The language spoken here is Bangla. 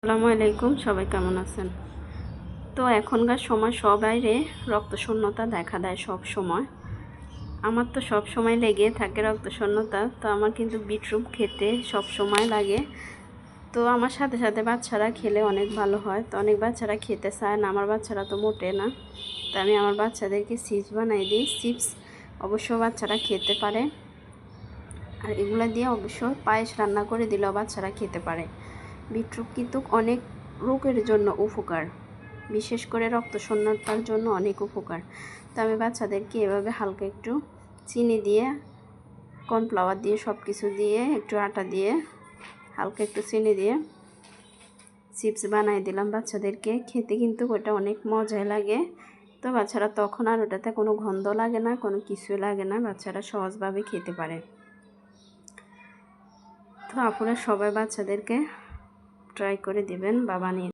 আসসালামু আলাইকুম, সবাই কেমন আছেন? তো এখনকার সময় সবাইরে রক্তশূন্যতা দেখা দেয় সব সময়। আমার তো সব সময় লেগে থাকে রক্তশূন্যতা। তো আমার কিন্তু বিটরুট খেতে সব সময় লাগে। তো আমার সাথে সাথে বাচ্চারা খেলে অনেক ভালো হয়। তো অনেক বাচ্চারা খেতে চায় না, আমার বাচ্চারা তো মোটে না। তো আমি আমার বাচ্চাদেরকে চিপস বানাই দিই। চিপস অবশ্য বাচ্চারা খেতে পারে, আর এগুলো দিয়ে অবশ্য পায়েস রান্না করে দিলেও বাচ্চারা খেতে পারে। বিটরুট কিন্তু অনেক রোগের জন্য উপকার, বিশেষ করে রক্তশূন্যতার জন্য অনেক উপকার। তো আমি বাচ্চাদেরকে এভাবে হালকা একটু চিনি দিয়ে, কর্নফ্লাওয়ার দিয়ে, সব কিছু দিয়ে, একটু আটা দিয়ে, হালকা একটু চিনি দিয়ে চিপস বানাই দিলাম বাচ্চাদেরকে। খেতে কিন্তু ওটা অনেক মজাই লাগে। তো বাচ্চারা তখন আর ওটাতে কোনো গন্ধ লাগে না, কোনো কিছুই লাগে না, বাচ্চারা সহজভাবে খেতে পারে। তো আপনারা সবাই বাচ্চাদেরকে ট্রাই করে দিবেন বা বানিয়ে